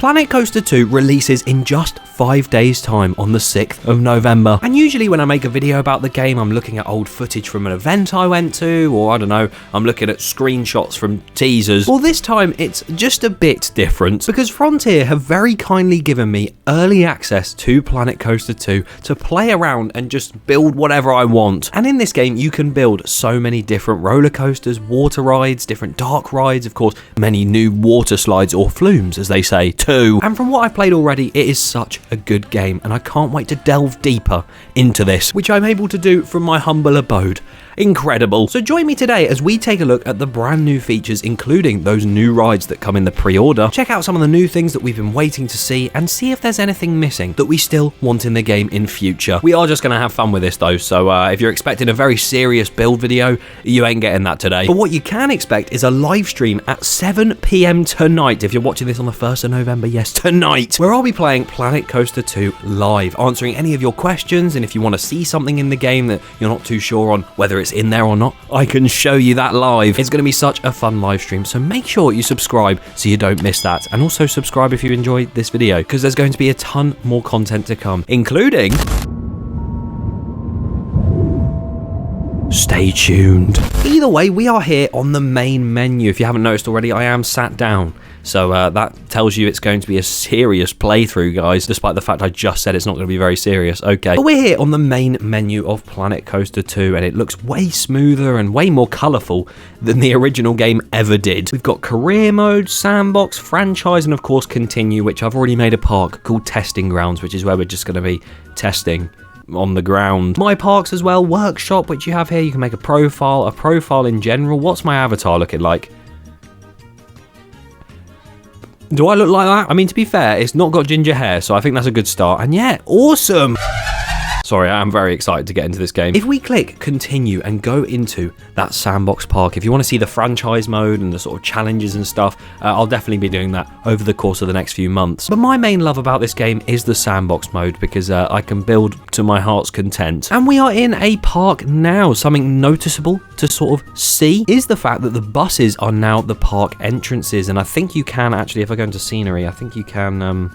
Planet Coaster 2 releases in just 5 days time on the 6th of November. And usually when I make a video about the game, I'm looking at old footage from an event I went to, or I don't know, I'm looking at screenshots from teasers. Well, this time it's just a bit different because Frontier have very kindly given me early access to Planet Coaster 2 to play around and just build whatever I want. And in this game, you can build so many different roller coasters, water rides, different dark rides, of course, many new water slides or flumes, as they say, too. And from what I've played already, it is such a good game, and I can't wait to delve deeper into this, which I'm able to do from my humble abode. Incredible. So join me today as we take a look at the brand new features, including those new rides that come in the pre-order, check out some of the new things that we've been waiting to see, and see if there's anything missing that we still want in the game in future. We are just going to have fun with this though, so if you're expecting a very serious build video, you ain't getting that today. But what you can expect is a live stream at 7 PM tonight, if you're watching this on the 1st of November, yes, tonight, where I'll be playing Planet Coaster 2 live, answering any of your questions, and if you want to see something in the game that you're not too sure on whether it's in there or not, I can show you that live. It's going to be such a fun live stream, so make sure you subscribe so you don't miss that, and also subscribe if you enjoyed this video, because there's going to be a ton more content to come, including... Stay tuned. Either way, we are here on the main menu. If you haven't noticed already, I am sat down. So that tells you it's going to be a serious playthrough, guys, despite the fact I just said it's not going to be very serious. Okay. But we're here on the main menu of Planet Coaster 2, and it looks way smoother and way more colourful than the original game ever did. We've got career mode, sandbox, franchise, and of course continue, which I've already made a park called Testing Grounds, which is where we're just going to be testing on the ground. My parks as well, workshop, which you have here. You can make a profile in general. What's my avatar looking like? Do I look like that? I mean, to be fair, it's not got ginger hair, so I think that's a good start. And yeah, awesome. Sorry, I am very excited to get into this game. If we click continue and go into that sandbox park, if you want to see the franchise mode and the sort of challenges and stuff, I'll definitely be doing that over the course of the next few months. But my main love about this game is the sandbox mode, because I can build to my heart's content. And we are in a park now. Something noticeable to sort of see is the fact that the buses are now the park entrances. And I think you can actually, if I go into scenery, I think you can...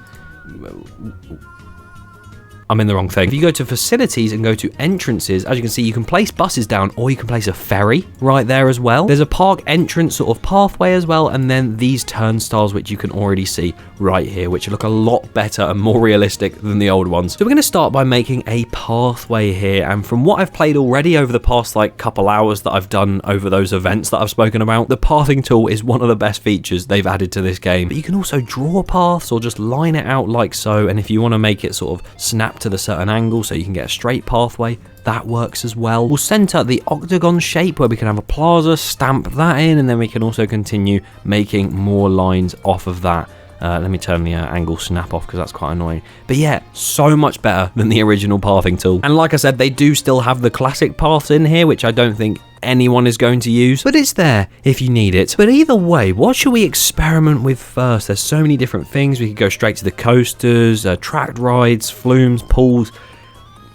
I'm in the wrong thing. If you go to facilities and go to entrances, as you can see, you can place buses down, or you can place a ferry right there as well. There's a park entrance sort of pathway as well, and then these turnstiles, which you can already see right here, which look a lot better and more realistic than the old ones. So we're going to start by making a pathway here, and from what I've played already over the past like couple hours that I've done over those events that I've spoken about, the pathing tool is one of the best features they've added to this game. But you can also draw paths or just line it out like so, and if you want to make it sort of snap to the certain angle so you can get a straight pathway, that works as well. We'll center the octagon shape where we can have a plaza, stamp that in, and then we can also continue making more lines off of that. Let me turn the angle snap off because that's quite annoying. But yeah, so much better than the original pathing tool. And like I said, they do still have the classic paths in here, which I don't think anyone is going to use, but it's there if you need it. But either way, what should we experiment with first? There's so many different things. We could go straight to the coasters, tracked rides, flumes, pools.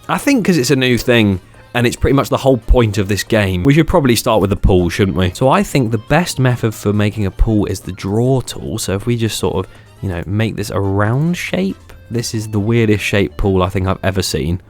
I think because it's a new thing, and it's pretty much the whole point of this game, we should probably start with the pool, shouldn't we? So I think the best method for making a pool is the draw tool. So if we just sort of, you know, make this a round shape. This is the weirdest shaped pool I think I've ever seen.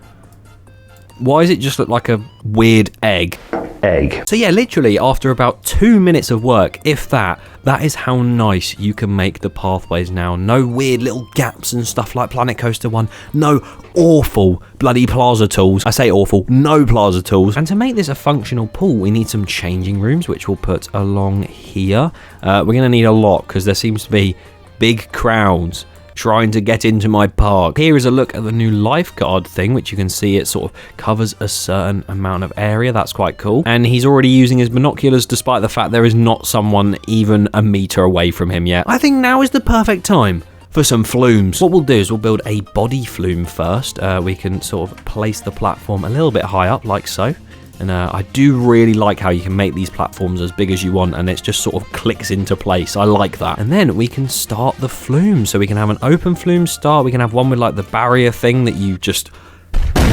Why does it just look like a weird egg? So yeah, literally after about 2 minutes of work, if that is how nice you can make the pathways now. No weird little gaps and stuff like Planet Coaster 1. No awful bloody plaza tools. I say awful, no plaza tools. And to make this a functional pool, we need some changing rooms, which we'll put along here. We're going to need a lot because there seems to be big crowds trying to get into my park. Here is a look at the new lifeguard thing, which you can see it sort of covers a certain amount of area. That's quite cool. And he's already using his binoculars despite the fact there is not someone even a meter away from him yet. I think now is the perfect time for some flumes. What we'll do is we'll build a body flume first. We can sort of place the platform a little bit high up like so. And I do really like how you can make these platforms as big as you want, and it just sort of clicks into place. I like that. And then we can start the flume. So we can have an open flume start. We can have one with like the barrier thing that you just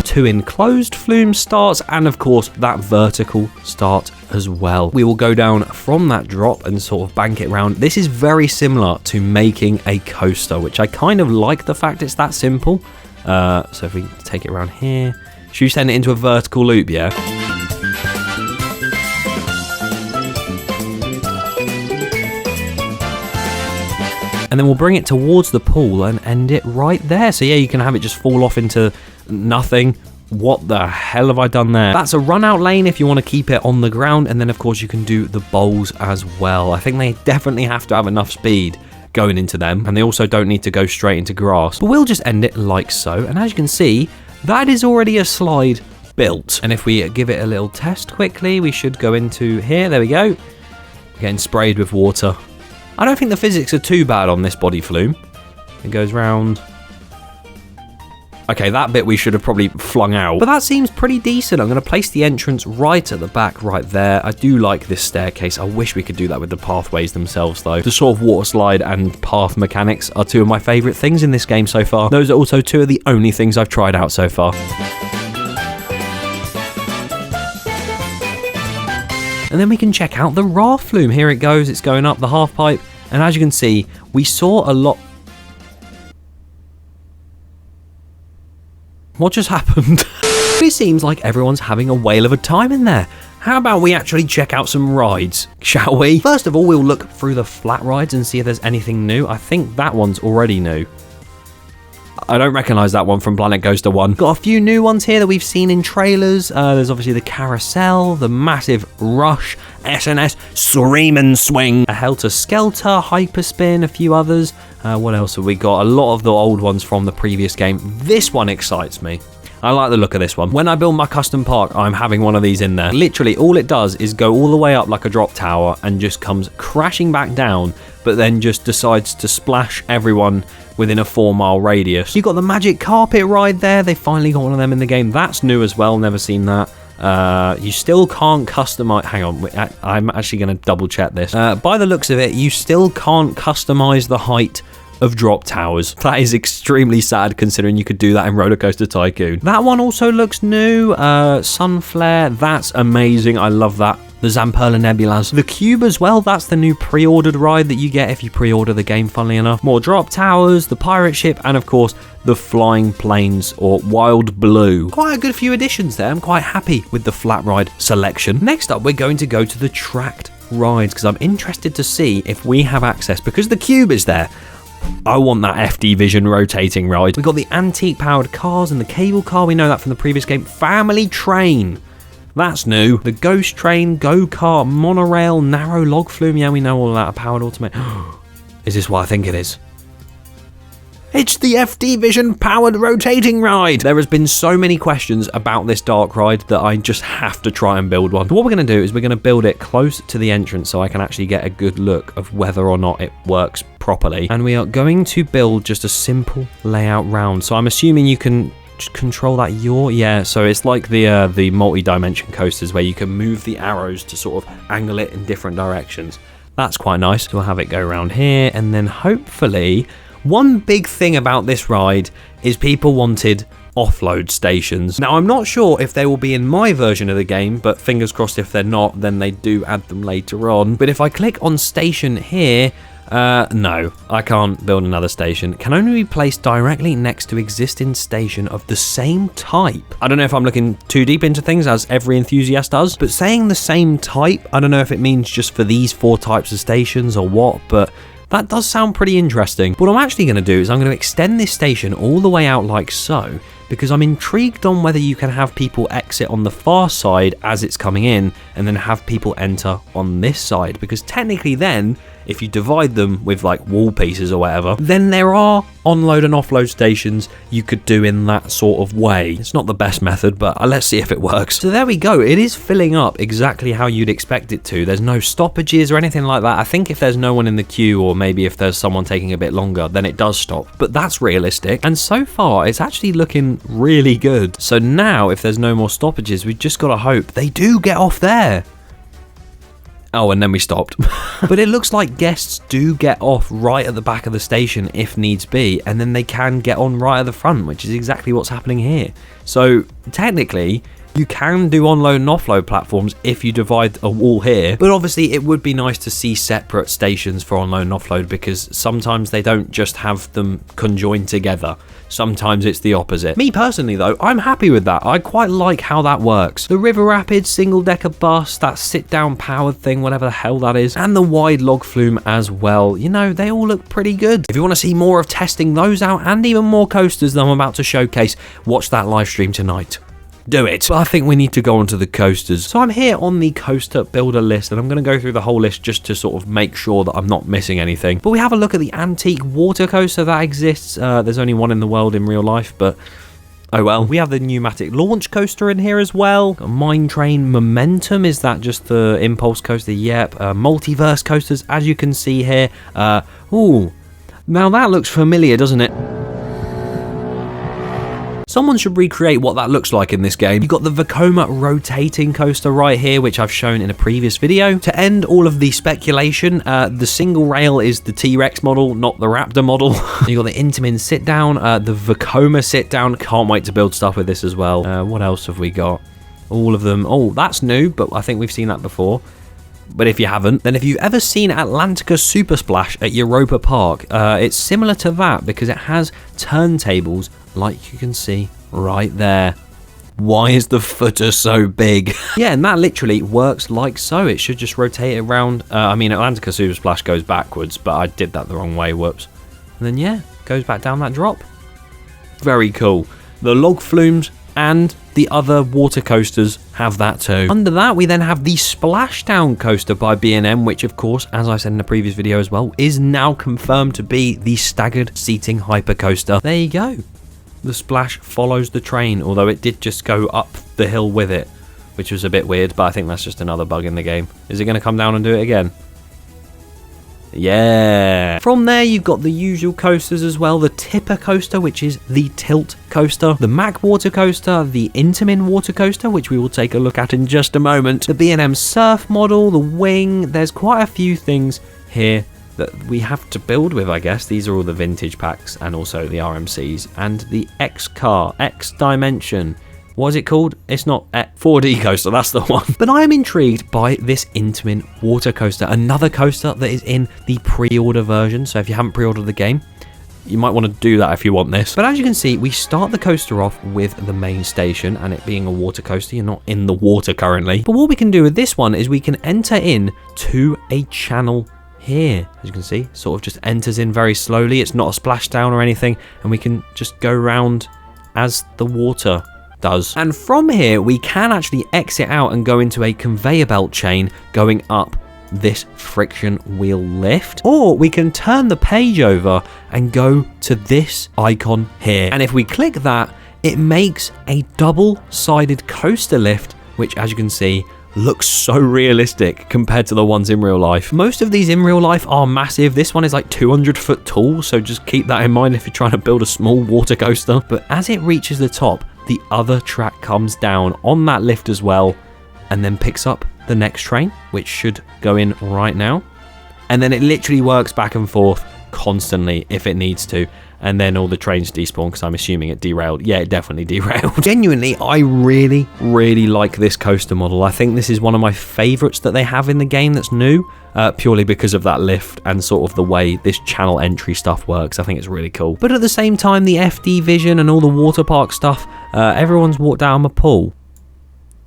2 enclosed flume starts, and of course that vertical start as well. We will go down from that drop and sort of bank it around. This is very similar to making a coaster, which I kind of like the fact it's that simple. So if we take it around here, should we send it into a vertical loop, yeah? And then we'll bring it towards the pool and end it right there. So yeah, you can have it just fall off into nothing. What the hell have I done there? That's a run out lane if you want to keep it on the ground. And then of course you can do the bowls as well. I think they definitely have to have enough speed going into them. And they also don't need to go straight into grass. But we'll just end it like so. And as you can see, that is already a slide built. And if we give it a little test quickly, we should go into here. There we go. We're getting sprayed with water. I don't think the physics are too bad on this body flume. It goes round. Okay, that bit we should have probably flung out. But that seems pretty decent. I'm going to place the entrance right at the back, right there. I do like this staircase. I wish we could do that with the pathways themselves, though. The sort of water slide and path mechanics are 2 of my favourite things in this game so far. Those are also 2 of the only things I've tried out so far. And then we can check out the raft flume. Here it goes. It's going up the half pipe. And as you can see, we saw a lot... What just happened? It seems like everyone's having a whale of a time in there. How about we actually check out some rides, shall we? First of all, we'll look through the flat rides and see if there's anything new. I think that one's already new. I don't recognise that one from Planet Coaster 1. Got a few new ones here that we've seen in trailers. There's obviously the Carousel, the Massive Rush, SNS, Scream Swing, a Helter Skelter, Hyperspin, a few others. What else have we got? A lot of the old ones from the previous game. This one excites me. I like the look of this one. When I build my custom park, I'm having one of these in there. Literally, all it does is go all the way up like a drop tower and just comes crashing back down, but then just decides to splash everyone within a 4-mile radius. You got the magic carpet ride there. They finally got one of them in the game. That's new as well. Never seen that. You still can't customize. Hang on, I'm actually going to double check this. By the looks of it, you still can't customize the height of drop towers. That is extremely sad considering you could do that in Roller Coaster Tycoon. That one also looks new. Sun Flare, that's amazing. I love that. The Zamperla Nebulas. The Cube as well, that's the new pre-ordered ride that you get if you pre-order the game, funnily enough. More drop towers, the pirate ship, and of course, the flying planes or Wild Blue. Quite a good few additions there. I'm quite happy with the flat ride selection. Next up, we're going to go to the tracked rides because I'm interested to see if we have access, because the Cube is there. I want that FD Vision rotating ride. We've got the antique powered cars and the cable car. We know that from the previous game. Family Train. That's new. The Ghost Train, Go-Kart, Monorail, Narrow Log Flume. Yeah, we know all that. A powered automate. Is this what I think it is? It's the FD Vision powered rotating ride. There has been so many questions about this dark ride that I just have to try and build one. So what we're going to do is we're going to build it close to the entrance so I can actually get a good look of whether or not it works properly. And we are going to build just a simple layout round. So I'm assuming you can control that yeah, so it's like the multi-dimension coasters where you can move the arrows to sort of angle it in different directions. That's quite nice. So we'll have it go around here, and then hopefully one big thing about this ride is people wanted offload stations. Now I'm not sure if they will be in my version of the game, but fingers crossed if they're not, then they do add them later on. But if I click on station here, no, I can't build another station. It can only be placed directly next to existing station of the same type. I don't know if I'm looking too deep into things, as every enthusiast does, but saying the same type, I don't know if it means just for these 4 types of stations or what, but that does sound pretty interesting. What I'm actually going to do is I'm going to extend this station all the way out like so, because I'm intrigued on whether you can have people exit on the far side as it's coming in, and then have people enter on this side, because technically then, if you divide them with like wall pieces or whatever, then there are onload and offload stations you could do in that sort of way. It's not the best method, but let's see if it works. So there we go. It is filling up exactly how you'd expect it to. There's no stoppages or anything like that. I think if there's no one in the queue, or maybe if there's someone taking a bit longer, then it does stop. But that's realistic. And so far, it's actually looking really good. So now, if there's no more stoppages, we've just got to hope they do get off there. Oh, and then we stopped. But it looks like guests do get off right at the back of the station if needs be, and then they can get on right at the front, which is exactly what's happening here. So technically, you can do onload and offload platforms if you divide a wall here, but obviously it would be nice to see separate stations for onload and offload, because sometimes they don't just have them conjoined together. Sometimes it's the opposite. Me personally though, I'm happy with that. I quite like how that works. The River Rapids single decker bus, that sit down powered thing, whatever the hell that is, and the wide log flume as well. You know, they all look pretty good. If you want to see more of testing those out and even more coasters that I'm about to showcase, watch that live stream tonight. Do it. But I think we need to go on to the coasters. So I'm here on the coaster builder list, and I'm going to go through the whole list just to sort of make sure that I'm not missing anything. But we have a look at the antique water coaster that exists. There's only one in the world in real life, but oh well. We have the pneumatic launch coaster in here as well. Mine Train Momentum, is that just the impulse coaster? Yep. Multiverse coasters, as you can see here. Ooh, now that looks familiar, doesn't it? Someone should recreate what that looks like in this game. You've got the Vekoma rotating coaster right here, which I've shown in a previous video. To end all of the speculation, the single rail is the T-Rex model, not the Raptor model. You've got the Intamin sit down, the Vekoma sit down. Can't wait to build stuff with this as well. What else have we got? All of them. Oh, that's new, but I think we've seen that before. But if you haven't, then if you've ever seen Atlantica Super Splash at Europa Park, it's similar to that because it has turntables like you can see right there. Why is the footer so big? Yeah, and that literally works like so. It should just rotate around. I mean, Atlantica Super Splash goes backwards, but I did that the wrong way, whoops. And then, yeah, goes back down that drop. Very cool. The log flumes and the other water coasters have that too. Under that, we then have the Splashdown coaster by B&M, which of course, as I said in the previous video as well, is now confirmed to be the staggered seating hypercoaster. There you go. The splash follows the train, although it did just go up the hill with it, which was a bit weird, but I think that's just another bug in the game. Is it going to come down and do it again? Yeah. From there, you've got the usual coasters as well. The Tipper coaster, which is the tilt coaster. The Mack water coaster. The Intamin water coaster, which we will take a look at in just a moment. The B&M surf model. The wing. There's quite a few things here that we have to build with, I guess. These are all the vintage packs and also the RMCs. And the X-Car. X-Dimension. What is it called? It's not 4D coaster, that's the one. But I am intrigued by this Intamin water coaster, another coaster that is in the pre-order version. So if you haven't pre-ordered the game, you might want to do that if you want this. But as you can see, we start the coaster off with the main station, and it being a water coaster, you're not in the water currently. But what we can do with this one is we can enter in to a channel here. As you can see, sort of just enters in very slowly. It's not a splashdown or anything, and we can just go around as the water does. And from here, we can actually exit out and go into a conveyor belt chain going up this friction wheel lift, or we can turn the page over and go to this icon here. And if we click that, it makes a double-sided coaster lift, which, as you can see, looks so realistic compared to the ones in real life. Most of these in real life are massive. This one is like 200 foot tall, so just keep that in mind if you're trying to build a small water coaster. But as it reaches the top, the other track comes down on that lift as well, and then picks up the next train, which should go in right now. And then it literally works back and forth constantly if it needs to. And then all the trains despawn because I'm assuming it derailed. Yeah, it definitely derailed. Genuinely, I really, really like this coaster model. I think this is one of my favorites that they have in the game that's new, purely because of that lift and sort of the way this channel entry stuff works. I think it's really cool. But at the same time, the FD Vision and all the water park stuff, everyone's walked down a pool.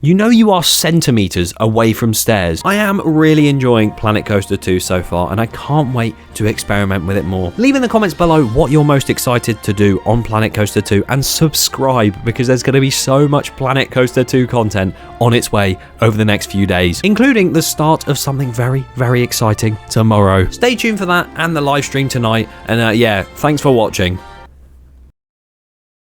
You know you are centimeters away from stairs. I am really enjoying Planet Coaster 2 so far, and I can't wait to experiment with it more. Leave in the comments below what you're most excited to do on Planet Coaster 2, and subscribe because there's going to be so much Planet Coaster 2 content on its way over the next few days, including the start of something very, very exciting tomorrow. Stay tuned for that and the live stream tonight, and yeah, thanks for watching.